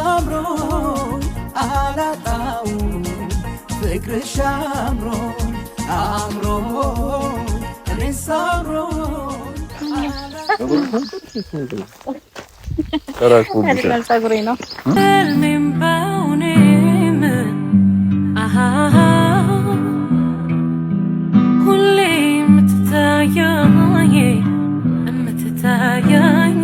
አምሮ አላጣው ፍቅርሽ አምሮ እኔስ አምሮ ፀጉሬ ነው ሁሌም የምትታየኝ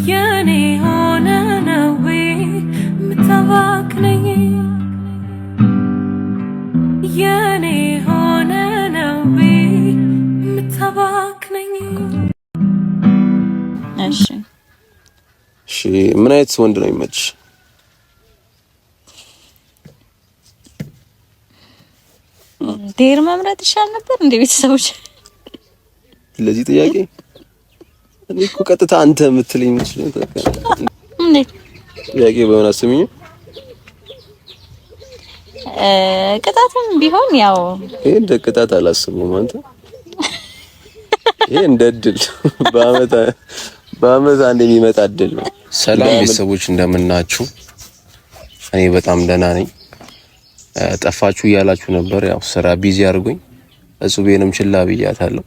የኔ ሆነ ነው የምታባክነኝ የኔ ሆነ ነው የምታባክነኝ። እሺ ምን አይነት ወንድ ነው የሚመችሽ? ዴር መምረጥ ይሻል ነበር እንደ ቤተሰቦች። ለዚህ ጥያቄ እኔ እኮ ቀጥታ አንተ የምትለኝ መስሎኝ ተከለ እንዴ ጥያቄ በሆነ አስሚኝ። ቅጣትም ቢሆን ያው ይሄ እንደ ቅጣት አላስብም። አንተ ይሄ እንደ እድል በአመት አንድ የሚመጣ እድል ነው። ሰላም ቤተሰቦች እንደምናችሁ? እኔ በጣም ደህና ነኝ። ጠፋችሁ እያላችሁ ነበር። ያው ስራ ቢዚ አድርጎኝ እጹቤንም ችላ ብያታለሁ።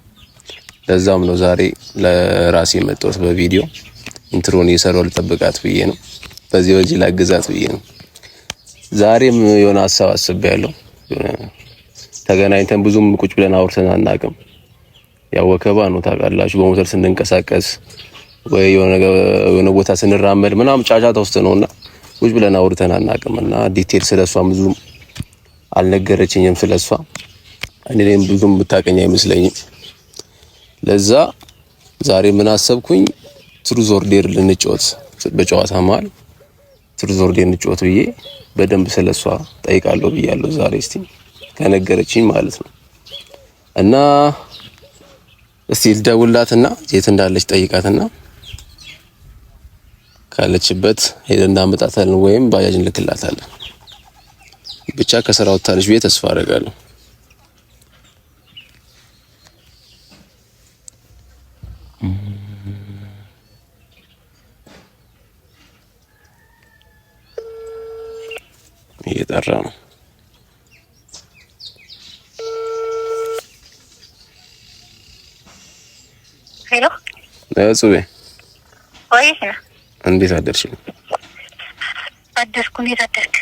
ለዛም ነው ዛሬ ለራሴ መጣሁት በቪዲዮ ኢንትሮን እየሰራሁ ልጠብቃት ብዬ ነው። በዚህ ላግዛት ብዬ ነው። ዛሬም የሆነ ሀሳብ አስቤያለሁ። ተገናኝተን ብዙም ቁጭ ብለን አውርተን አናውቅም። ያው ወከባ ነው ታውቃላችሁ። በሞተር ስንንቀሳቀስ ወይ የሆነ ቦታ ስንራመድ ምናምን ጫጫታ ውስጥ ነውና ቁጭ ብለን አውርተን አናውቅምና ዲቴል ስለሷ ብዙ አልነገረችኝም። ስለሷ እኔም ብዙም ብታቀኝ አይመስለኝም። ለዛ ዛሬ ምን አሰብኩኝ፣ ትሩዝ ኦር ዴር ልንጫወት፣ በጨዋታ መሀል ትሩዝ ኦር ዴር እንጫወት ብዬ በደንብ ስለሷ ጠይቃለሁ ብያለሁ። ዛሬ እስቲ ከነገረችኝ ማለት ነው። እና እስቲ ልደውልላትና የት እንዳለች ጠይቃትና ካለችበት ሄደን እናመጣታለን ወይም ባጃጅ እንልክላታለን። ብቻ ከስራው ታለች ብዬ ተስፋ አደርጋለሁ። እየጠራ ነው። ሄሎ ለጹቤ ወይ እንዴት አደርሽ? አደርኩ። እንዴት አደርክ?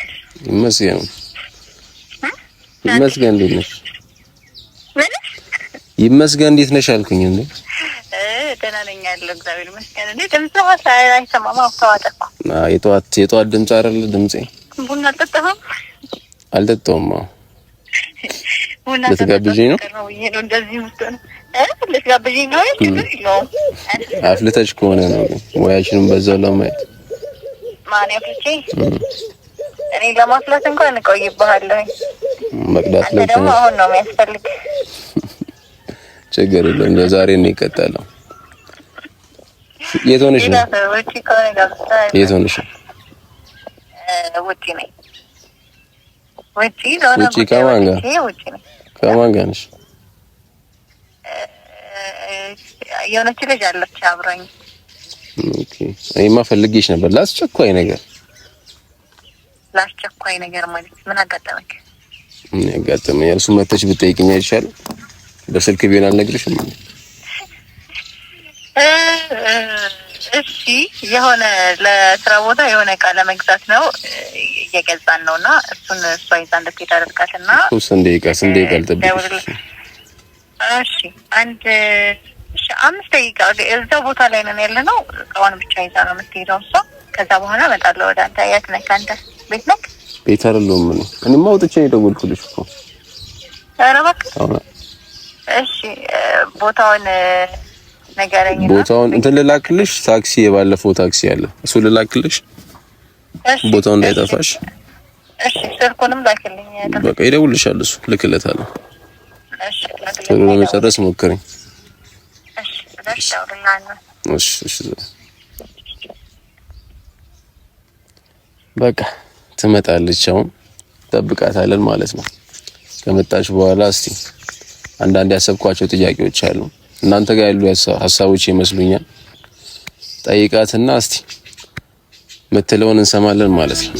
ይመስገን። እንዴት ነሽ? ይመስገን እንዴት ነሽ አልኩኝ እንዴ። ደህና ነኝ ያለው እግዚአብሔር ይመስገን። እንዴ ድምጽ አይሰማም። አውጣጣኩ። የጠዋት ድምጽ አይደል ድምጼ? ቡና አልጠጣህም? አልጠጣሁም። ቡና ልትጋብዥኝ ነው? እንደዚህ ምትሆነው ልትጋብዥኝ ነው? አፍልተሽ ከሆነ ነው ሙያችንን በዛው ለማየት። ማን ያፍልቼ? እኔ ለማፍላት እንኳን እቆይብሃለሁ። መቅዳት ደግሞ አሁን ነው የሚያስፈልግ። ችግር የለም። ዛሬ ነው ይቀጣለው። የት ሆነሽ ነው? የት ሆነሽ ነው? ውጪ ነኝ። ውጪ ከማን ጋር? ከማን ጋር ነሽ? የሆነች ልጅ አለች አብራኝ። ኦኬ። እኔማ ፈልጌሽ ነበር ላስቸኳይ ነገር። ላስቸኳይ ነገር ማለት ምን አጋጠመክ? ምን ያጋጠመኝ? እሱ መተሽ ብትጠይቂኝ አይሻልም? በስልክ ቢሆን አልነግርሽም። እሺ የሆነ ለስራ ቦታ የሆነ እቃ ለመግዛት ነው እየገዛን ነውና እሱን እሷ ይዛ እንድትሄድ አደርጋትና ስንት ደቂቃ ልጠብቅሽ? እሺ 5 ደቂቃ እዛው ቦታ ላይ ነን ያለነው። እቃዋን ብቻ ይዛ ነው የምትሄደው እሷ። ከዛ በኋላ እመጣለሁ ወደ አንተ። የት ነህ አንተ? ቤት ነህ? ቤት አይደለሁም እኔ። እኔማ ወጥቼ ነው የደወልኩልሽ እኮ። ኧረ እባክህ። እሺ ቦታውን ነገረኝ። ቦታውን እንትን ልላክልሽ። ታክሲ የባለፈው ታክሲ አለ፣ እሱ ልላክልሽ። እሺ ቦታው እንዳይጠፋሽ። እሺ ስልኩንም ላክልኝ። በቃ ይደውልልሻል እሱ፣ ልክለታለሁ። እሺ ቶሎ ለመጨረስ ሞክረኝ። እሺ በቃ ትመጣለች። አሁን ጠብቃታለን ማለት ነው። ከመጣች በኋላ እስቲ አንዳንድ ያሰብኳቸው ጥያቄዎች አሉ፣ እናንተ ጋር ያሉ ሀሳቦች ይመስሉኛል። ጠይቃትና እስቲ ምትለውን እንሰማለን ማለት ነው።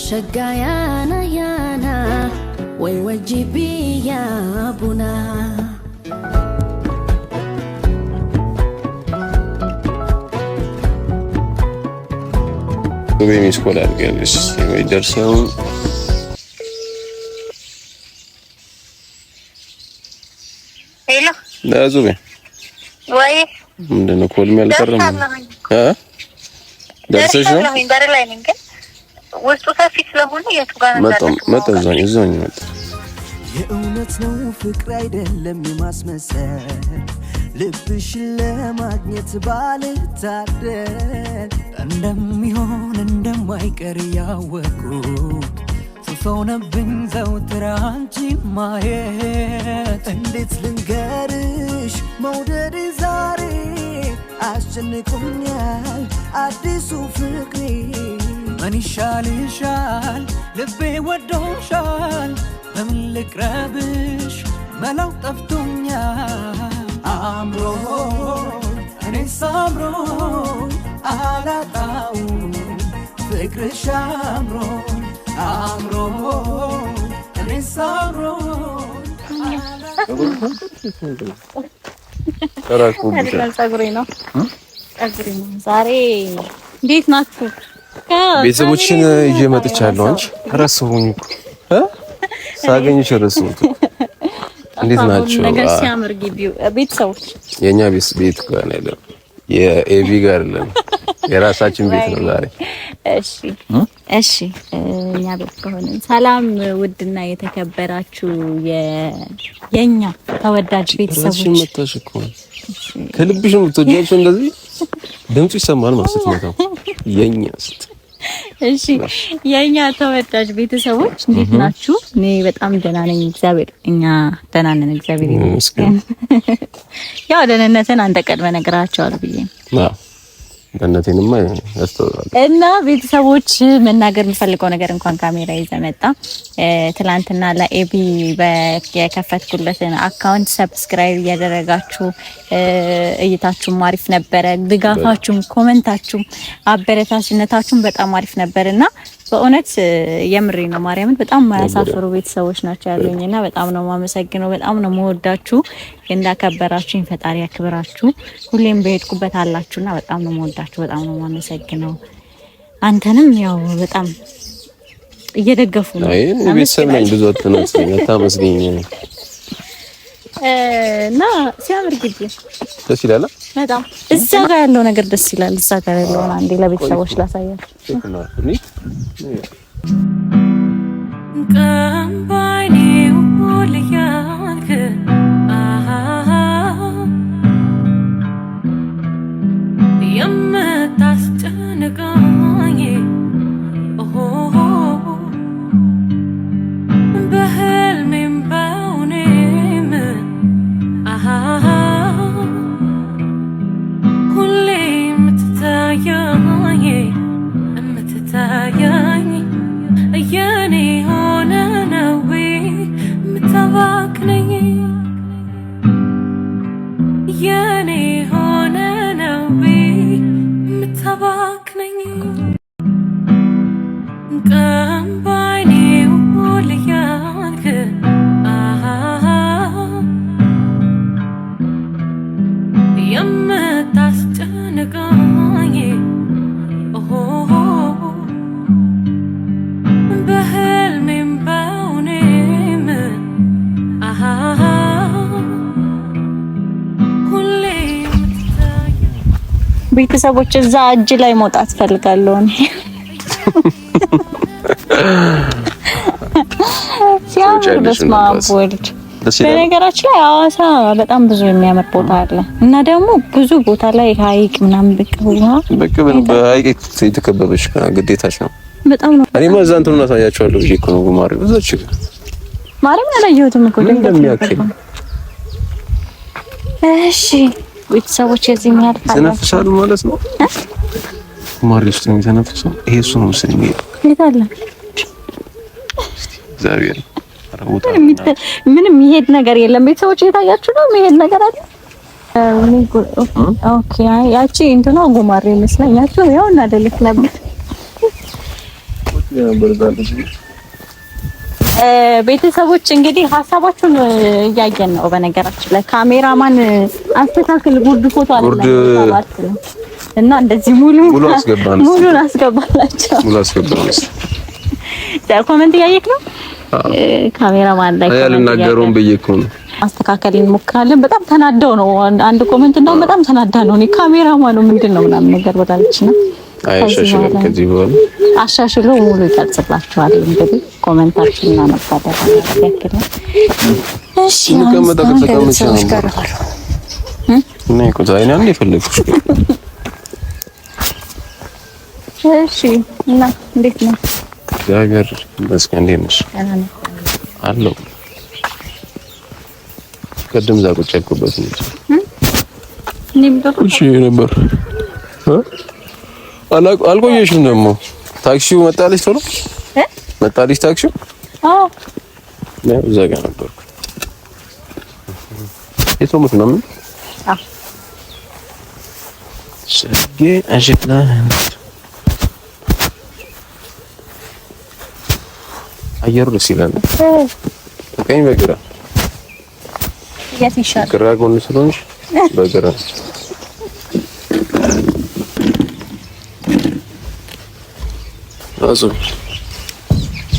Shagayana yana we wajibi ya buna Bugün iskolar gelmiş. Yemeği dersen Hello. Ne Zubi? Vay. Mendana kolum alkarım. Ha? Dersek mi? ውስጡ ሰፊ ስለሆነ የቱ ጋር መጣ እዛኝ መጣ። የእውነት ነው ፍቅር አይደለም የማስመሰል ልብሽን ለማግኘት ባልታደል እንደሚሆን እንደማይቀር ያወቅኩት ሱሶነብኝ ዘውትር አንቺን ማየት እንዴት ልንገርሽ መውደድ ዛሬ አስጨንቆኛል አዲሱ ፍቅሬ ምን ይሻልሻል ልቤ ወዶሻል በምን ልቅረብሽ መላው ጠፍቶኛል አምሮ እኔ ሳምሮ አላጣው ፍቅርሽ አምሮ አምሮ እኔ ሳምሮ ጸጉሬ ነው ዛሬ እንዴት ናችሁ? ቤተሰቦችን ይዤ መጥቻለሁ። አንቺ ረሳሁኝ እኮ ሳገኝሽ ረሳሁት። እንዴት ናችሁ? ነገር ሲያምር ግቢው ቤተሰቦች የኛ ቤት ጋር ነው ያለው። የኤቪ ጋር አይደለም፣ የራሳችን ቤት ነው ዛሬ። እሺ እኛ ቤት ከሆነ ሰላም። ውድና የተከበራችሁ የኛ ተወዳጅ ቤተሰቦች መጣሽኮ ከልብሽ ነው ተወጃችሁ። እንደዚህ ድምጽ ይሰማል ማለት ነው የኛስ። እሺ የኛ ተወዳጅ ቤተሰቦች እንዴት ናችሁ? እኔ በጣም ደህና ነኝ፣ እግዚአብሔር እኛ ደህና ነን፣ እግዚአብሔር ይመስገን። ያው ደህንነትን አንተ ቀድመህ ነግራቸዋል ብዬ ደህንነቴንማ ያስተውላል። እና ቤተሰቦች መናገር የምፈልገው ነገር እንኳን ካሜራ ይዘህ መጣ። ትላንትና ለኤቢ የከፈትኩለትን አካውንት ሰብስክራይብ እያደረጋችሁ እይታችሁም አሪፍ ነበረ። ድጋፋችሁም፣ ኮሜንታችሁም፣ አበረታችነታችሁም በጣም አሪፍ ነበርና በእውነት የምሬ ነው ማርያምን በጣም ማያሳፍሩ ቤተሰቦች ናቸው ያሉኝና በጣም ነው ማመሰግነው። በጣም ነው መወዳችሁ። እንዳከበራችሁኝ ፈጣሪ ያክብራችሁ። ሁሌም በሄድኩበት አላችሁና በጣም ነው መወዳችሁ። በጣም ነው ማመሰግነው። አንተንም ያው በጣም እየደገፉ ነው። አይ ቤተሰብ ነኝ ብዙ አትነጽኝ አታመስገኝ እና ሲያምር ግቢ ደስ ይላል። በጣም እዛ ጋር ያለው ነገር ደስ ይላል። እዛ ጋር ያለው አንዴ ለቤተሰቦች ላሳያችሁ። ቀምባይኔው ሞልያልክ የምታስጨንቀኝ በህልሜም በእውኔም ሁሌ የምትታየኝ የኔ ሆነ ነው የምታባክነኝ የኔ ሆነ ነው የምታባክነኝ ቀን ባይኔው ሞልያልክ የምታስጨንቀኝ በህልሜም በእውኔም ሁሌ ቤተሰቦች እዛ እጅ ላይ መውጣት ፈልጋለሁ እኔ ሲያምር በስመ አብ ወልድ በነገራችን ላይ ሐዋሳ በጣም ብዙ የሚያምር ቦታ አለ እና ደግሞ ብዙ ቦታ ላይ ሀይቅ ምናምን በቃ በሀይቅ የተከበበች ግዴታች ነው። በጣም ነው። እኔማ እዛ እንትኑን አሳያቸዋለሁ ብዬ እኮ ነው ማርያም። እዛች ማርያም አላየሁትም እኮ እንደሚያክል። እሺ ቤተሰቦች የዚህ ያህል ተነፍሳሉ ማለት ነው። ማርያም ውስጥ ነው የተነፍሰው። ይሄ እሱ ነው መሰለኝ። የት አለ እግዚአብሔር ምንም የሚሄድ ነገር የለም። ቤተሰቦች የታያችሁ ነው የሚሄድ ነገር አለ። ኦኬ ያቺ እንትኗ ጉማሬ ይመስለኛል። ያው እና ደልክ ነበር ቤተሰቦች እንግዲህ ሀሳባችሁን እያየን ነው። በነገራችን ላይ ካሜራማን አስተካክል ጉርድ ፎቶ አለ እና እንደዚህ ሙሉን አስገባላችሁ። ኮሜንት እያየክ ነው። ካሜራማን ላይ ያልናገረውን በየኩ ነው ማስተካከል እንሞክራለን። በጣም ተናደው ነው አንድ ኮሜንት እንደው በጣም ተናዳ ነው። እኔ ካሜራማኑ ምንድነው ምናምን ነገር ወዳለች ነው አይሻሽልም። ከዚህ በኋላ አሻሽሎ ሙሉ ይቀርጽላችኋል። እንግዲህ ኮሜንታችሁን እናነባለን ያክል። እሺ ተቀመጠ እኔ እኮ ዛሬ ነው የፈለኩሽ። እሺ እና እንዴት ነው? እግዚአብሔር ይመስገን። እንዴት ነሽ? አለሁ። ቅድም እዛ ቁጭ ያልኩበት ነበር። አልቆየሽም ደግሞ ታክሲው መጣልሽ? ቶሎ መጣልሽ ታክሲው? አዎ ነው እዛ ጋር ነበር። የቶሙት ነው ምን? አዎ ሰጌ አሽላ አየሩ ደስ ይላል። በቀኝ በግራ የት ይሻላል? ግራ ጎን ስለሆንሽ በግራ አዙ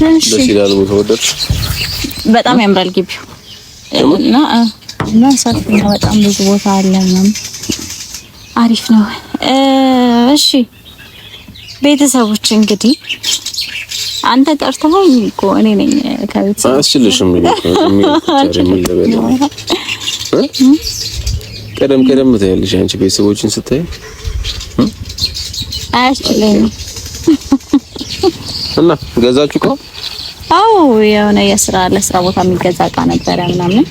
ደስ ይላል። ወደድሽ? በጣም ያምራል ግቢው እና ሰፊ ነው። በጣም ብዙ ቦታ አለ ምናምን አሪፍ ነው። እሺ ቤተሰቦች እንግዲህ አንተ ጠርተኸኝ እኮ እኔ ነኝ ከቤተሰብ አስችልሽም ቀደም ትያለሽ አንቺ ቤተሰቦችን ስታይ አያስችለኝም። እና ገዛችሁ እኮ? አዎ የሆነ ለስራ ቦታ የሚገዛ እቃ ነበረ ምናምን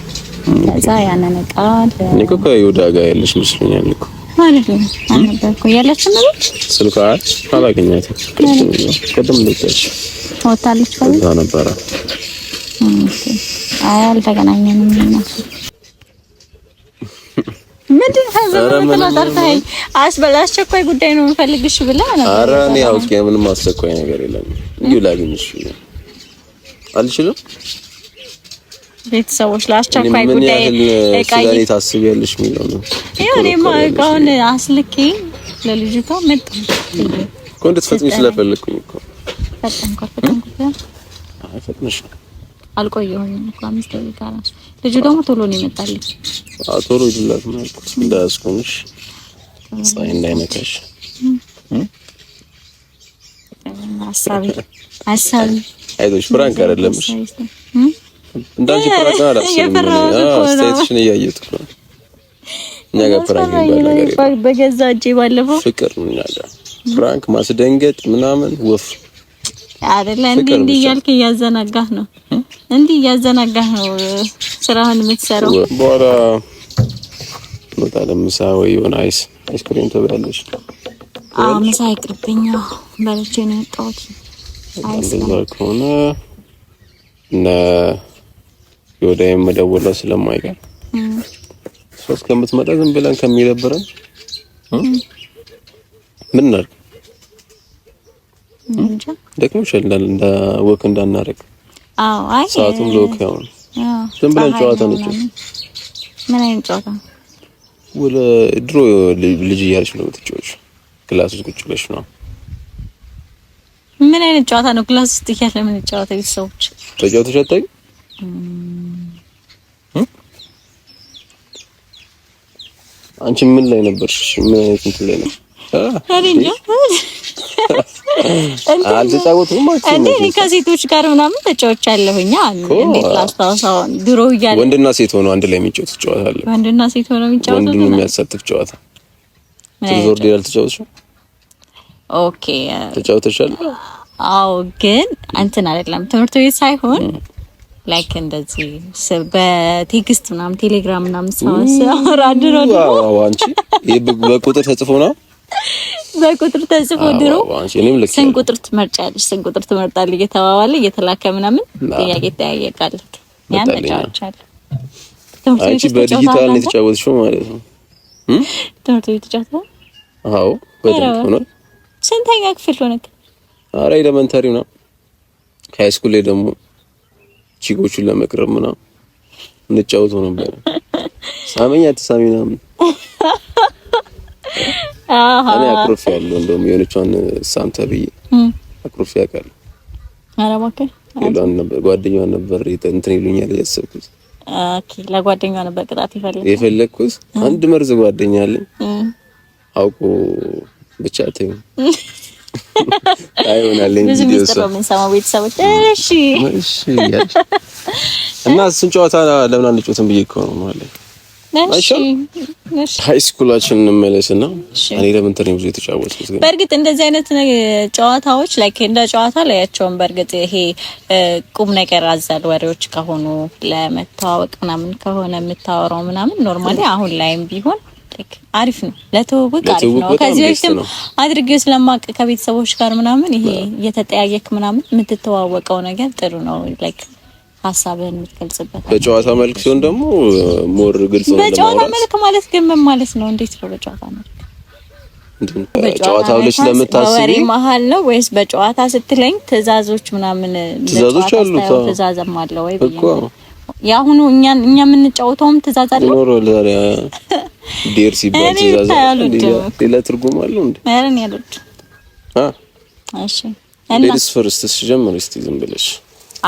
ከዛ ያንን እቃ እኔ እኮ ከይሁዳ ጋር ያለሽ መስሎኛል እኮ ማለት ነው። አነበርኩ ያለችን ነው ስልኳ አላገኛትም። ቀደም ልትያለሽ ወጣለች ከዛ ነበረ። አይ አልተገናኘንም እናሱ ምንድን ነው ጠርተኸኝ አስቸኳይ ጉዳይ ነው የምፈልግሽ ብለህ ነበር። ኧረ እኔ አውቄ ምንም አስቸኳይ ነገር የለም። እንዲሁ ላግኝሽ አልችልም። ቤተሰቦች ለአስቸኳይ ጉዳይ እቃዬ ታስቢያለሽ የሚለው ነው። ይኸው እኔማ እቃውን አስልኬ ለልጅቷ መጣ እኮ እንድትፈጥኝ ስለፈለኩኝ እኮ ፈጠንኩ። አይ ፈጥነሽ አልቆየሁም እኮ 5 ደቂቃ ራሱ። ልጁ ደግሞ ቶሎ ነው የመጣልኝ። ቶሎ ይድላት ነው ያልኩት እንዳያስቆምሽ ፀሐይ እንዳይነካሽ። ሀሳቢ አይዞሽ ፍራንክ አይደለም እንዳንቺ ፍራንክ አላስብም። አስተያየትሽን እያየሁት እኮ እኛ ጋር ፍራንክ ይባላል ነገር በገዛ እጄ ባለፈው ፍቅር ነው እኛ ጋር ፍራንክ ማስደንገጥ ምናምን ወፍ አይደለ እንዲህ እያልክ እያዘናጋህ ነው ስራህን የምትሰራው። በኋላ ወጣለም ምሳ ወይ የሆነ አይስክሪም ትበላለሽ? አዎ ምሳ ይቅርብኝ በልቼ ነው የወጣሁት። አይስክሪም ከሆነ እና የወዳይም መደወላ ስለማይቀር ሶስት ከምትመጣ ዝም ብለን ከሚደብረን ምን እናድርግ? ደክሞሻል እንደ ወክ እንዳናረግ። አዎ አይ ሰዓቱም ሎክ ያው ዝም ብለን ጨዋታ ነው። ምን አይነት ጨዋታ? ወደ ድሮ ልጅ እያለች ነው የምትጫወቺው ክላስ ውስጥ ቁጭ ብለሽ ነው። ምን አይነት ጨዋታ ነው ክላስ ውስጥ እያለ ምን ጨዋታ? ቤተሰቦች ተጫውተሽ አታውቂም? አንቺ ምን ላይ ነበርሽ? ምን አይነት እንትን ላይ ነው? አልተጫወትኩም እንዴ ከሴቶች ጋር ምናምን ተጫውቻለሁኛ እንዴት ላስታውሰው ድሮ እያለ ወንድና ሴት ሆኖ አንድ ላይ የሚጫወት ጨዋታ አለ ወንድና ሴት ሆኖ የሚጫወት ወንድን የሚያሳትፍ ጨዋታ ትዞር ዲራል ተጫውተሽ ኦኬ ተጫውተሻል አዎ ግን እንትን አይደለም ትምህርት ቤት ሳይሆን ላይክ እንደዚህ በቴክስት ምናምን ቴሌግራም ምናምን አወራድሮ ዋው አንቺ በቁጥር ተጽፎ ነው በቁጥር ተጽፎ ድሮ ስንት ቁጥር ትመርጫለሽ ስንት ቁጥር ትመርጣለህ እየተባባለ እየተላከ ምናምን ጥያቄ ተያየቃል ያን ተጫውቻለሁ አንቺ በዲጂታል ነው የተጫወትሽው ማለት ነው ትምህርት ቤት ተጫወተው አዎ በደንብ ሆኖ ስንተኛ ክፍል ሆነክ አረ ኤሌመንታሪ ነው ሃይ ስኩል ላይ ደግሞ ቺኮቹን ለመቅረብ ምናምን እንጫወተው ነበር ሳመኛ ተሳሚና እኔ አክሮፍ ያለው እንደውም የሆነቿን ሳምታብይ አክሮፍ ያውቃል አረባከ ይላል ነበር ጓደኛዋ ነበር እንትን ይሉኛል ያሰብኩት ኦኬ ለጓደኛዋ ነበር ቅጣት የፈለኩት አንድ መርዝ ጓደኛ አለኝ አውቆ ብቻ ተይው አይሆናለኝ ቪዲዮ ሰማው ቤተሰቦች እሺ እና እሱን ጨዋታ ለምን አንጫወትም ብዬ እኮ ነው ማለት እሺ ሃይ ስኩላችን እንመለስና እኔ ኤሌመንተሪ ብዙ የተጫወትኩት ግን በርግጥ እንደዚህ አይነት ጨዋታዎች ላይክ እንደ ጨዋታ ላያቸውም በርግጥ ይሄ ቁም ነገር አዘል ወሬዎች ከሆኑ ለመታወቅ ምናምን ከሆነ የምታወራው ምናምን ኖርማሊ አሁን ላይም ቢሆን አሪፍ ነው ለተወቅ አሪፍ ነው ከዚህ በፊትም አድርጌው ስለማቅ ከቤተሰቦች ጋር ምናምን ይሄ እየተጠያየክ ምናምን የምትተዋወቀው ነገር ጥሩ ነው ላይክ ሐሳብህን የምትገልጽበት በጨዋታ መልክ ሲሆን ደግሞ ሞር ግልጽ ነው በጨዋታ መልክ ማለት ግን ምን ማለት ነው እንዴት ነው በጨዋታ መልክ በጨዋታው ልጅ ለምታስቢ ወሬ መሀል ነው ወይስ በጨዋታ ስትለኝ ትዕዛዞች ምናምን ትዕዛዞች አሉ ትዕዛዝም አለ ወይ እኮ ያሁኑ እኛ የምንጫወተውም ትዕዛዝ አለ ነው ለዛሬ ዴር ሲባል ትዕዛዝ ሌላ ትርጉም አለው እንዴ ማረን ያሉት እሺ እና ሌዲስ ፈርስት ጀምር እስቲ ዝም ብለሽ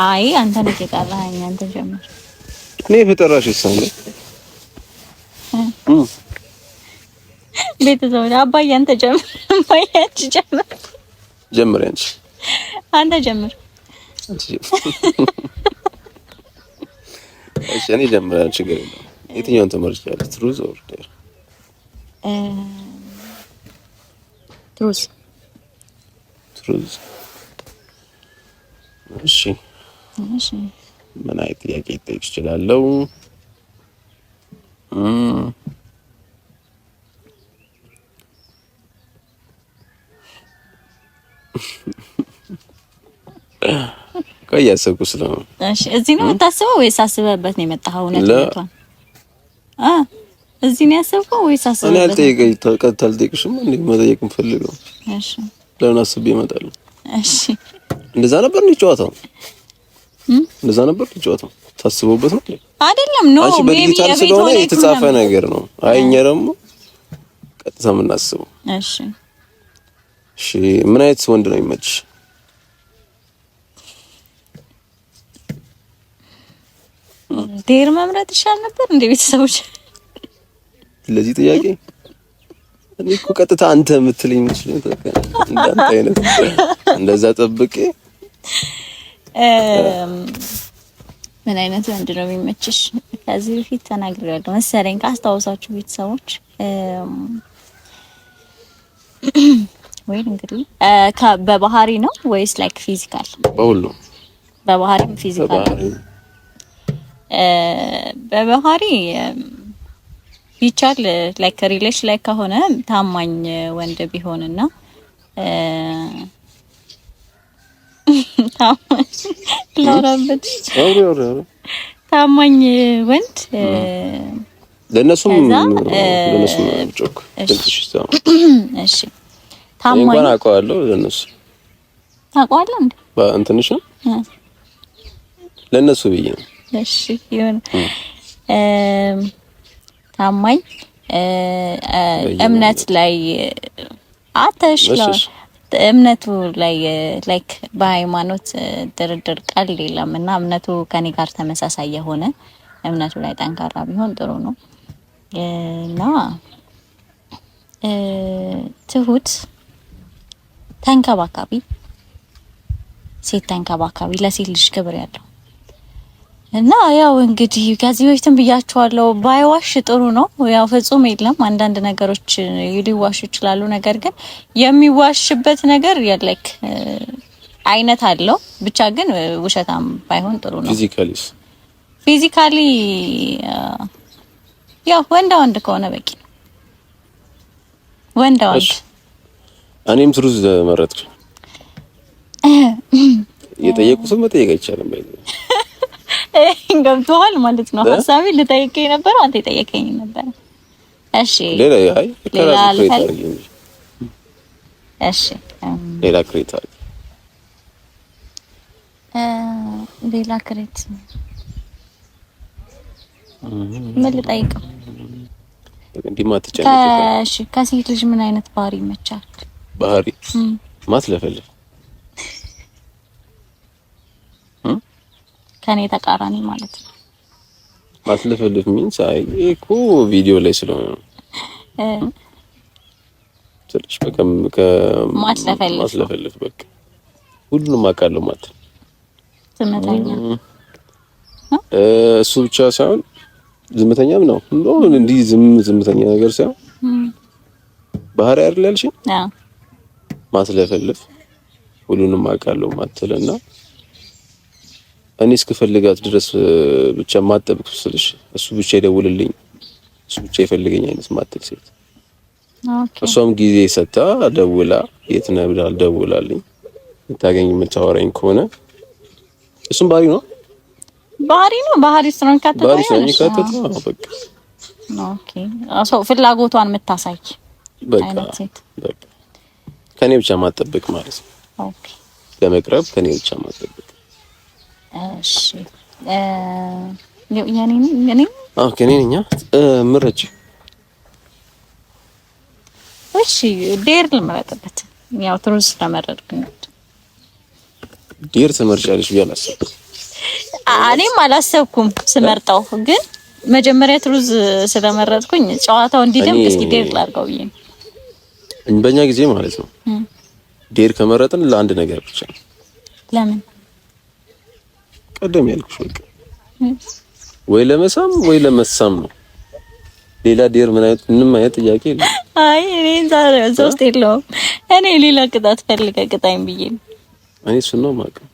አይ አንተ ነህ የጣላኸኝ አንተ ጀምር እኔ ፈጠራሽ ይሳለ ቤተሰብ አባዬ አንተ ጀምር አባዬ ጀምር አንተ ጀምር እሺ እኔ ጀምራለሁ ችግር የለም የትኛውን ተመርጫለሽ ትሩዝ ኦር ዴር ትሩዝ እሺ ምን አይነት ጥያቄ ልጠይቅ እችላለሁ ቆይ ያሰብኩ ስለሆነ እሺ እዚህ ነው የምታስበው ወይስ አስበህበት ነው የመጣኸው እውነቱን እዚህ ነው ያሰብከው ወይስ አስበህበት እኔ አልጠይቅሽም እንዴ መጠየቅ እንፈልገው እሺ ለምን አስቤ እመጣለሁ እሺ እንደዛ ነበር ነው ጨዋታው እንደዛ ነበር ጨዋታው ታስቦበት ነው አይደለም ነው ሜቢ ስለሆነ የተጻፈ ነገር ነው አይኛ ደግሞ ቀጥታ የምናስበው እሺ ምን አይነት ወንድ ነው የሚመችሽ ዴር መምረጥ ይሻል ነበር እንደ ቤተሰቦች ለዚህ ጥያቄ እኔ እኮ ቀጥታ አንተ የምትለኝ መስሎኝ ተከለ እንዳንተ አይነት እንደዛ ጠብቄ ምን አይነት ወንድ ነው የሚመችሽ ከዚህ በፊት ተናግሬያለሁ መሰለኝ ካስታውሳችሁ ቤተሰቦች ወይ እንግዲህ በባህሪ ነው ወይስ ላይክ ፊዚካል በሁሉ በባህሪም ፊዚካል በባህሪ ቢቻል ላይክ ሪሌሽን ላይ ከሆነ ታማኝ ወንድ ቢሆንና ታማኝ ወንድ ለነሱም ጮክ እሺ ታማኝ እንኳን አውቀዋለሁ ለነሱ ታውቀዋለህ እንዴ በእንትንሽ ለነሱ ብዬ ነው እሺ ይሁን ታማኝ እምነት ላይ አተሽለው እምነቱ ላይ ላይክ በሃይማኖት ድርድር ቃል የለምና እምነቱ ከኔ ጋር ተመሳሳይ የሆነ እምነቱ ላይ ጠንካራ ቢሆን ጥሩ ነው እና ትሁት ተንከባካቢ፣ ሴት ተንከባካቢ፣ ለሴት ልጅ ክብር ያለው እና ያው እንግዲህ ከዚህ በፊትም ብያችኋለሁ፣ ባይዋሽ ጥሩ ነው። ያው ፍጹም የለም፣ አንዳንድ ነገሮች ሊዋሹ ይችላሉ። ነገር ግን የሚዋሽበት ነገር ያለክ አይነት አለው። ብቻ ግን ውሸታም ባይሆን ጥሩ ነው። ፊዚካሊ ያው ወንድ ከሆነ በቂ ነው። ወንድ እኔም ትሩዝ መረጥኩ። የጠየቁትን መጠየቅ አይቻልም ባይ ገብቶሃል ማለት ነው። ሐሳቤ ልጠይቀኝ ነበር፣ አንተ የጠየቀኝ ነበር። እሺ ሌላ ክሬት ምን ልጠይቀው? ከሴት ልጅ ምን አይነት ባህሪ ይመቻል? ባህሪ ማስለፈልፍ ከኔ ተቃራኒ ማለት ነው። ማስለፈልፍ ሚንስ አይ እኮ ቪዲዮ ላይ ስለሆነ ነው። ትንሽ ማስለፈልፍ በቃ ሁሉንም አውቃለሁ ማለት ነው። ዝምተኛ እሱ ብቻ ሳይሆን ዝምተኛም ነው። እንዲህ ዝምተኛ ነገር ሳይሆን ባህሪ አይደል ያልሽኝ? ማስለፈልፍ ሁሉንም አውቃለሁ ማትለና እኔ እስክፈልጋት ድረስ ብቻ ማጠብቅ ስልሽ እሱ ብቻ ይደውልልኝ፣ እሱ ብቻ ይፈልገኝ አይነት ማትል ሴት። እሷም ጊዜ ሰጣ ደውላ የት ነህ ብላ ደውላልኝ ልታገኝ የምታወራኝ ከሆነ እሱም ባህሪ ነው። ባህሪ ስለሆነ ካተተው በቃ ኦኬ። አዎ ፍላጎቷን የምታሳይ አይነት ሴት በቃ ከኔ ብቻ ማጠብቅ ማለት ነው። ኦኬ ለመቅረብ ከኔ ብቻ ማጠብቅ። እሺ የኔ ከኔ ነኛ ምረጭ። እሺ ዴር ልመረጥበት። ያው ትሩዝ ተመረጥኩኝ። ዴር ተመርጫለሽ ብዬ አላሰብኩም። እኔም አላሰብኩም ስመርጠው፣ ግን መጀመሪያ ትሩዝ ስለመረጥኩኝ ጨዋታው እንዲደምቅ እስኪ ዴር ላድርገው ብዬ ነው። በእኛ ጊዜ ማለት ነው ዴር ከመረጥን ለአንድ ነገር ብቻ ነው። ለምን? ቀደም ያልኩሽ በቃ ወይ ለመሳም ወይ ለመሳም ነው። ሌላ ዴር ምንም አይነት ጥያቄ የለም። አይ እኔ ዛሬ ሶስት የለውም። እኔ ሌላ ቅጣት ፈልገ ቅጣኝ ብዬ ነው። እኔ እሱን ነው የማውቀው።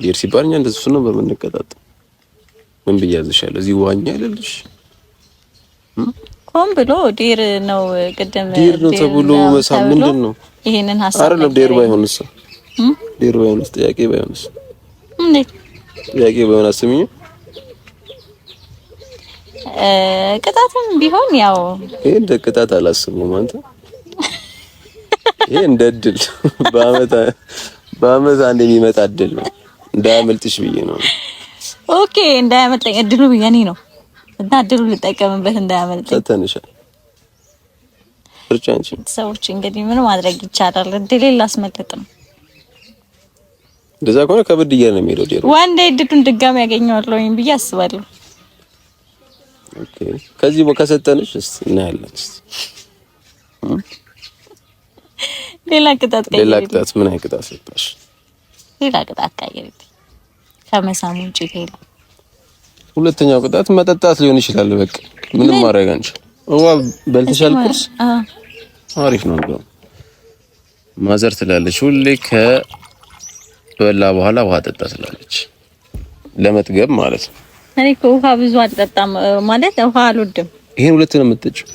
ዴር ሲባል እኛ እንደዚህ እሱን ነው በምንቀጣጥ ምን ብያዝሻለሁ? እዚህ ዋኛ አይደልሽ ቆም ብሎ ዴር ነው። ቅድም ዴር ነው ተብሎ መሳም ምንድን ነው? ይሄንን ሐሳብ አይደለም። ዴር ባይሆንስ ዴር ባይሆንስ ጥያቄ ባይሆንስ እንዴ? ጥያቄ ባይሆን አስሚኝ ቅጣትም ቢሆን ያው ይሄ እንደ ቅጣት አላስብም። አንተ ይሄ እንደ እድል በአመት አንድ የሚመጣ እድል ነው። እንዳያመልጥሽ ብዬ ነው። ኦኬ እንዳያመልጠኝ እድሉ የኔ ነው እና እድሉ ልጠቀምበት እንዳያመልጠኝ። ተተንሻል እርጫንቺ ሰዎች እንግዲህ ምን ማድረግ ይቻላል? እድሌን ላስመልጥ ነው። እንደዛ ከሆነ ከበድ እያለ ነው የሚሄደው። ዴሮ ዋንዴ እድሉን ድጋሚ ያገኘዋለሁ ብዬ አስባለሁ። ኦኬ ከዚህ ከሰጠንሽ እስቲ እናያለን። እስቲ ሌላ ቅጣት ምን አይነት ቅጣት ሰጣሽ? ሌላ ቅጣት ቀይሪልኝ ከመሳሙ ውጪ ሌላ። ሁለተኛው ቅጣት መጠጣት ሊሆን ይችላል። በቃ ምንም ማድረግ አንችል። በልተሻል ቁርስ? አሪፍ ነው እንደው ማዘር ትላለች ሁሌ ከበላ በኋላ ውሃ ጠጣ ትላለች። ለመጥገብ ማለት ነው። እኔ እኮ ውሃ ብዙ አልጠጣም ማለት ውሃ አልወድም። ይሄን ሁለት ነው የምትጠጪው?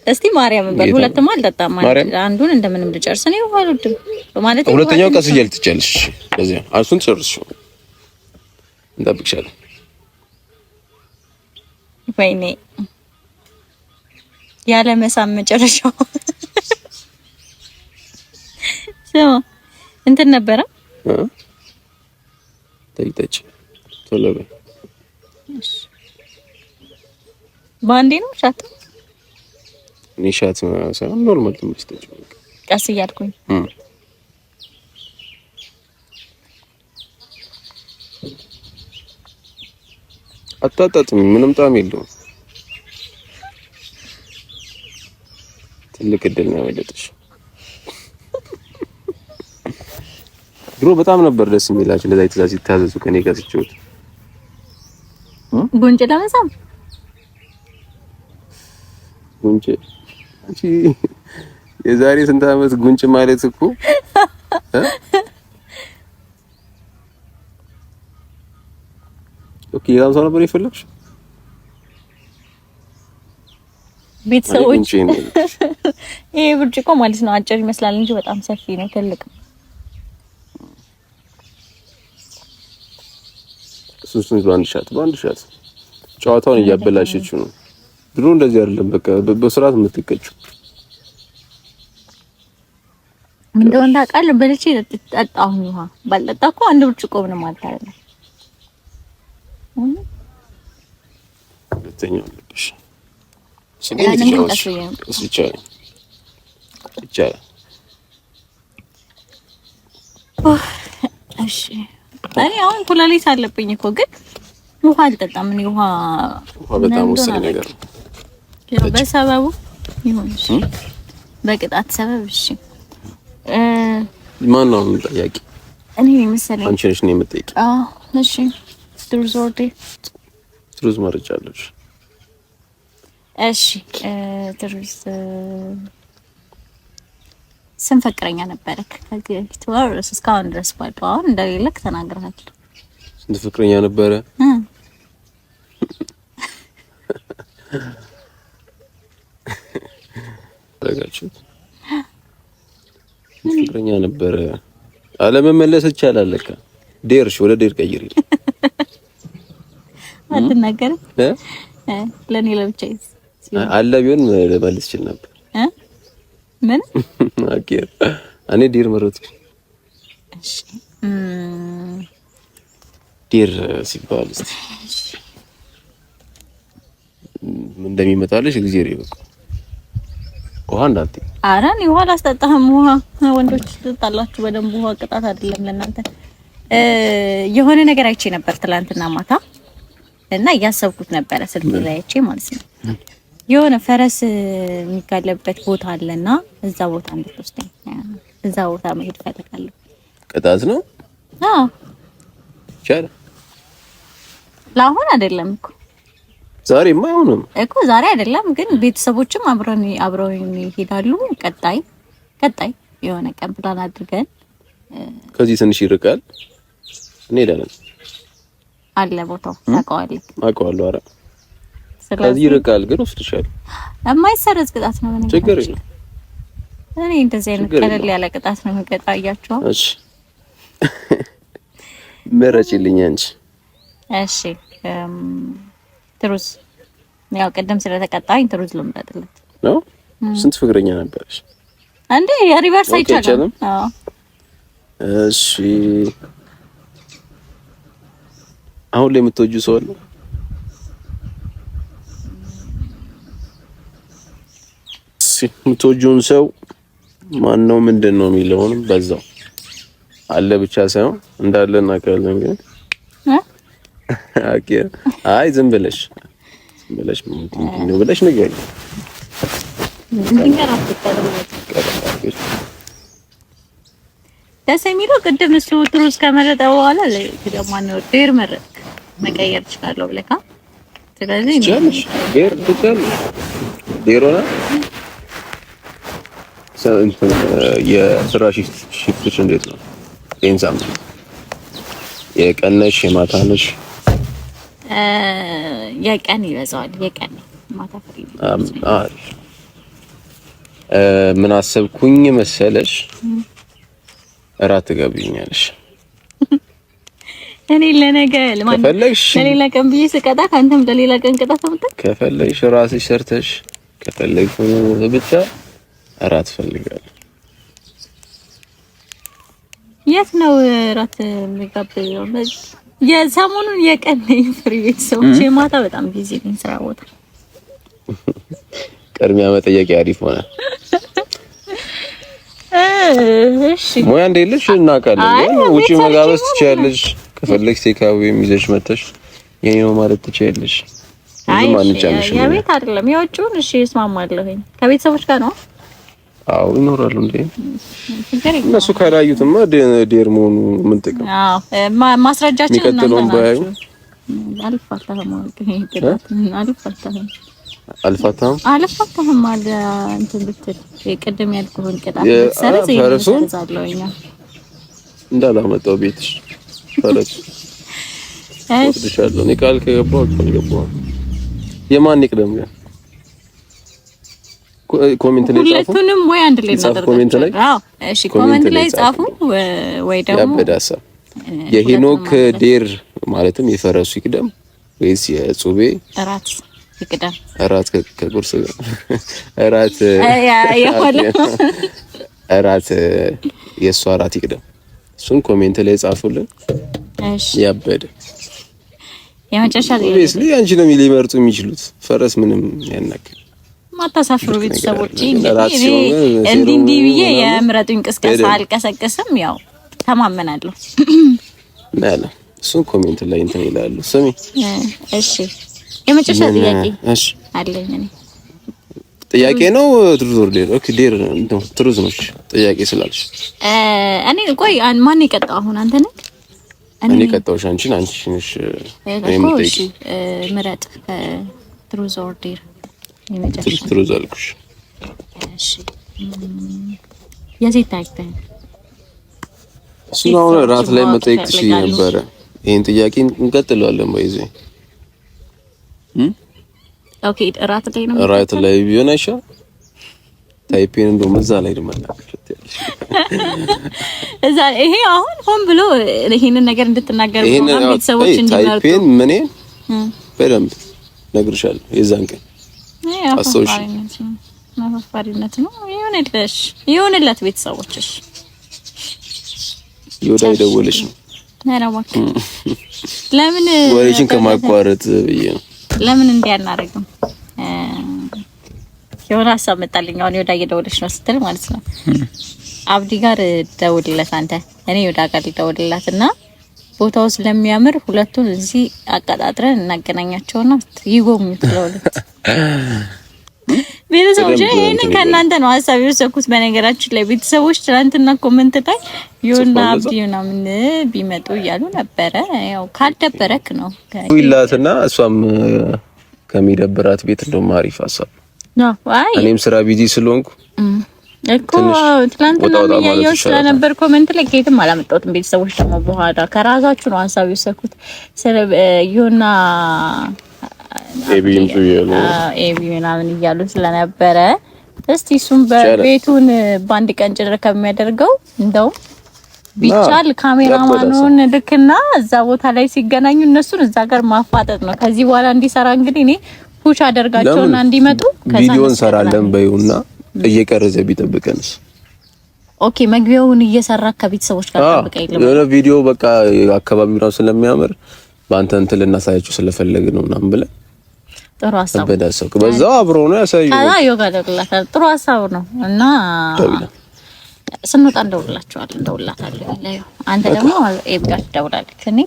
እስቲ ማርያም በል ሁለትም አልጠጣም ማለት አንዱን እንደምንም ልጨርስ። እኔ ውሃ አልወድም ማለት ሁለተኛው ቀስ እያልሽ ትጨርሽ። ለዚህ አንሱን ጨርሽ እንጠብቅሻለን። ወይኔ ያለ መሳም መጨረሻው ስማ እንትን ነበረ ተይተች ቶሎ በይ። ባንዴ ነው ሻት እኔ ሻት ሳይሆን ኖርማል ትምስተች ቀስ እያልኩኝ አታጣጥም። ምንም ጣም የለውም። ትልቅ እድል ነው ያመለጠሽ። ድሮ በጣም ነበር ደስ የሚላችሁ እንደዛ ትእዛዝ ሲታዘዙ ከኔ ጋር ሲጫወቱ ጉንጭ ለመሳም ጉንጭ አንቺ የዛሬ ስንት ዓመት ጉንጭ ማለት እኮ ኦኬ ያን ሰው ነበር የፈለግሽ ቤተሰቦች ይሄ ብርጭቆ ማለት ነው አጭር ይመስላል እንጂ በጣም ሰፊ ነው ትልቅ እሱን በአንድ ሻት ጨዋታውን እያበላሸችው ነው ድሮ እንደዚህ አይደለም በቃ በስርዓት የምትቀጭው እንደውን ታውቃለህ በልቼ ጠጣሁ ውሃ ባልጠጣ እኮ አንድ ብርጭቆ ምንም ማለት አይደለም ሁለተኛው ልብሽ እሺ እኔ አሁን ኩላሊት አለብኝ እኮ ግን ውሃ አልጠጣም እኔ ውሃ በጣም ወሳኝ ነገር ነው በሰበቡ ይሁን እሺ በቅጣት ሰበብ እሺ ማን ነው ጥያቄ እኔ መሰለኝ አንቺ ነሽ ነው የምትጠይቂ እሺ ትሩዝ መርጫለሽ እሺ ትሩዝ ስንት ፍቅረኛ ነበረክ ከዚህ ወርስ እስካሁን ድረስ ባለው አሁን እንደሌለክ ተናግረሃል ስንት ፍቅረኛ ነበረ ረጋችሁት ፍቅረኛ ነበረ አለመመለስ ይቻላል ለካ ዴርሽ ወደ ዴር ቀይሪ አትናገር ለኔ ለብቻዬ አለ ቢሆን ለማለት ይችላል ነበር ምን አኬር እኔ ዴር መረጥኩ እሺ ዴር ሲባል እስቲ ምን እንደሚመጣልሽ እግዚአብሔር ይበቃ ውሃ እንዳት አራን ውሃ ላስጠጣህም ውሃ ወንዶች ትጣላችሁ በደንብ ውሃ ቅጣት አይደለም ለእናንተ የሆነ ነገር አይቼ ነበር ትላንትና ማታ እና እያሰብኩት ነበር ስልክ ላይ አይቼ ማለት ነው የሆነ ፈረስ የሚጋለበት ቦታ አለና እዛ ቦታ እንድትወስደኝ እዛ ቦታ መሄድ ፈልጋለሁ ቅጣት ነው አዎ ቻለ ለአሁን አይደለም እኮ ዛሬማ አይሆንም እኮ ዛሬ አይደለም ግን ቤተሰቦችም አብረው ይሄዳሉ ቀጣይ የሆነ ቀን ፕላን አድርገን ከዚህ ትንሽ ይርቃል እንሄዳለን አለ ቦታው ታውቀዋለህ አውቀዋለሁ ኧረ ከዚህ ይርቃል ግን ወስድሻለሁ የማይሰረዝ ቅጣት ነው ማለት ችግር የለም እኔ እንደዚህ አይነት ቀለል ያለ ቅጣት ነው የምቀጣያቸው እሺ መረጭልኝ አንቺ እሺ ትሩዝ ያው ቀደም ስለተቀጣኝ ትሩዝ ልምረጥለት ነው ስንት ፍቅረኛ ነበርሽ አንዴ የሪቨርስ አይቻልም አዎ እሺ አሁን ላይ የምትወጂው ሰው አለ የምትወጂውን ሰው ማን ነው ምንድን ነው የሚለውንም በዛው አለ ብቻ ሳይሆን እንዳለ እናውቃለን ግን ኦኬ አይ ዝም ብለሽ ንገሪኝ ደስ የሚለው ቅድም እሱ ትሩዝ ከመረጠ በኋላ ደግሞ ነው ዴር መረጥ መቀየር ይችላል ብለካ ስለዚህ ዴር ትችላለሽ ዴሮና የስራ ሽፍትሽ እንዴት ነው ኢንሳም የቀነሽ የማታነሽ የቀን ይበዛዋል የቀን ማታ ፍሪ ምን አሰብኩኝ መሰለሽ እራት ትገብኛለሽ እኔ ለነገ ለሌላ ቀን ብዬ ስቀጣ ካንተም ለሌላ ቀን ቅጣት ተመጣ ከፈለግሽ ራስሽ ሰርተሽ ከፈለግሽ ብቻ እራት ፈልጋለሁ የት ነው እራት የሚጋበዘው የሰሞኑን የቀን ፍሪ ቤተሰቦች የማታ በጣም ቢዚ ነኝ ስራ ቦታ ቅድሚያ መጠየቂያ አሪፍ ሆነ እሺ ሙያ እንደሌለሽ እናውቃለን ውጪ መጋበዝ ትችያለሽ ከፈለግሽ ቴካዊ ይዘሽ መተሽ የኔ ነው ማለት ትችያለሽ አይ የቤት አይደለም የውጭውን እሺ እስማማለሁኝ ከቤተሰቦች ጋር ነው አዎ ይኖራሉ እንዴ እነሱ ካላዩትማ ዴር መሆኑ ምን ጥቅም? አዎ ማስረጃችን እናንተ ናችሁ። አልፋታህም አለ እንትን ብትል የቀደም ያልኩህን ቅጣት መሰረት ይዘዛለውኛ እንዳላመጣው ቤትሽ ፈረስ ወድሻለሁ። እኔ ቃል ከገባው የማን ይቅደም ግን ኮሜንት ላይ ጻፉ። ሁለቱንም ወይ አንድ ላይ እናደርጋለን። አዎ እሺ፣ ኮሜንት ላይ ጻፉ ወይ ደግሞ ያበዳሳ የሄኖክ ዴር ማለትም የፈረሱ ይቅደም ወይስ የጹቤ እራት ይቅደም? እራት ከቁርስ ጋር እራት እራት የሷ እራት ይቅደም። እሱን ኮሜንት ላይ ጻፉልን። እሺ ያበደ የመጨረሻ ኦብቪስሊ አንቺ ነው ሊመርጡ የሚችሉት። ፈረስ ምንም ያናክል ማታሳፍሩ ቤተሰቦች እንዲህ ብዬ የምረጡኝ ቅስቀሳ አልቀሰቅስም። ያው ተማመናለሁ ማለት እሱን ኮሜንት ላይ እንትን ይላሉ። ስሚ እሺ የመጨረሻ ጥያቄ እሺ አለኝ። እኔ ጥያቄ ነው ትሩዝ ኦር ዴር? ኦኬ ዴር ነው ትሩዝ ነው ጥያቄ ስላልሽ እኔ ቆይ ማን ይቀጣው? አሁን አንተ ነህ? እኔ ቀጣውሽ አንቺን አንቺ ነሽ። እሺ ምረጥ ትሩዝ ኦር ዴር? የመጨረሻ ትሩዝ አልኩሽ። እሺ የዚህ ታይታይ እሱ ነው ራት ላይ መጠየቅሽ ነበረ። ይሄን ጥያቄ እንቀጥለዋለን ባይዘ ኦኬ ራት ላይ ነው ራት ላይ ቢሆን አይሻል? ታይፔን እንደውም እዛ ላይ ደመላክሽ እዛ ይሄ አሁን ሆን ብሎ ይሄንን ነገር እንድትናገር ነው ቤተሰቦች እንዲመርጡ ታይፔን ምን በደንብ ነግርሻለሁ የዛን ቀን ማፋሪነት ነው ይሁንለት ቤተሰቦችሽ ይወዳ ይደውልሽ ነው ነራዋክ ለምን ወሬሽን ከማቋረጥ ብዬ ነው። ለምን እንዲያናረግም የሆነ ሀሳብ መጣልኝ። አሁን ይወዳ እየደወለች ነው ስትል ማለት ነው አብዲ ጋር ደውልለት አንተ። እኔ ይወዳ ጋር ደውልላትና ቦታው ስለሚያምር ሁለቱን እዚህ አቀጣጥረን እናገናኛቸውና ይጎብኙት ለሁለት ቤተሰቦች። ይሄንን ከእናንተ ነው ሀሳብ የወሰድኩት። በነገራችን ላይ ቤተሰቦች ትናንትና ኮሜንት ላይ ይሁንና አብዲ ምናምን ቢመጡ እያሉ ነበረ። ያው ካልደበረክ ነው ይላትና እሷም ከሚደብራት ቤት እንደውም አሪፍ ሀሳብ ነው። አይ እኔም ስራ ቢዚ ስለሆንኩ እኮ ትናንትና ያየው ስለነበር ኮሜንት ላይ ከየትም አላመጣሁትም። ቤተሰቦች ደግሞ በኋላ ከራሳችሁ ነው ሀሳብ የወሰድኩት። ይሁንና ኤቢ ምናምን እያሉ ስለነበረ እስቲ እሱም በቤቱን ባንድ ቀን ጭር ከሚያደርገው እንደው ቢቻል ካሜራማኑን ልክና እዛ ቦታ ላይ ሲገናኙ እነሱን እዛ ጋር ማፋጠጥ ነው። ከዚህ በኋላ እንዲሰራ እንግዲህ እኔ ፑሽ አደርጋቸውና እንዲመጡ ቪዲዮ እንሰራለን በይውና እየቀረዘ ቢጠብቀንስ? ኦኬ መግቢያውን እየሰራ ከቤተሰቦች ጋር ተጠብቀኝ ለምን ቪዲዮ በቃ አካባቢው ነው ስለሚያምር ባንተ እንትን ልናሳያችሁ ስለፈለግን ነው ምናምን ብለን ጥሩ ሀሳብ በዳሰው በዛው አብሮ ነው ያሳዩ። አዎ ጋር ጥሩ ሀሳብ ነው እና ስንወጣ እንደውላታለን። አንተ ደግሞ ኤቢ ጋር ትደውላለህ ከኔ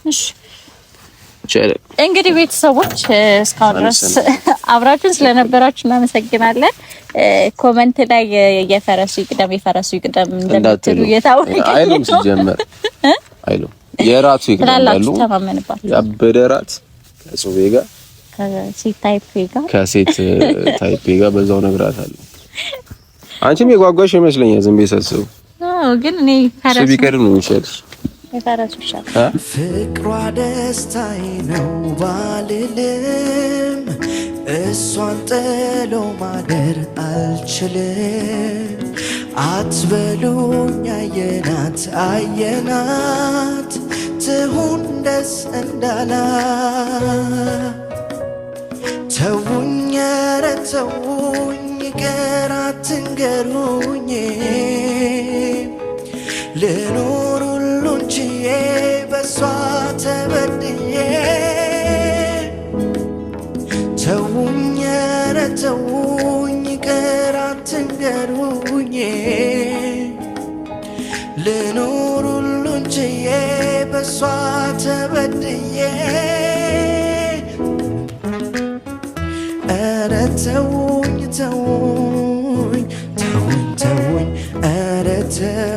እሺ። እንግዲህ ቤተሰቦች እስካሁን ድረስ አብራችሁን ስለነበራችሁ እናመሰግናለን። ኮሜንት ላይ የፈረሱ ይቅደም እንደምትሉ የታወቀ አይሉም ሲጀመር አይሉም የራሱ ይቅደማሉ። ያበደ ራት ከጾቤ ጋር ከሴት ታይፔ ጋር በዛው ነግራታለሁ። አንቺም የጓጓሽ ይመስለኛል ዝም ብዬ ሳስበው። ግን እኔ ፈረሱ ቢቀርም ነው የሚሻልሽ። ፍቅሯ ደስታዬ ነው ባልልም እሷን ጥሎ ማደር አልችልም። አትበሉኝ አየናት ትሁን ደስ እንዳላት። ተውኝ ኧረ ተውኝ ይቅር አትንገሩኝ ልኖር ሁሉን ችዬ በሷ ተበድዬ። ተውኝ ኧረ ተውኝ ይቅር አትንገሩኝ ልኖር ሁሉን ችዬ በሷ ተበድዬ። ኧረ ተውኝ ተውኝ ተው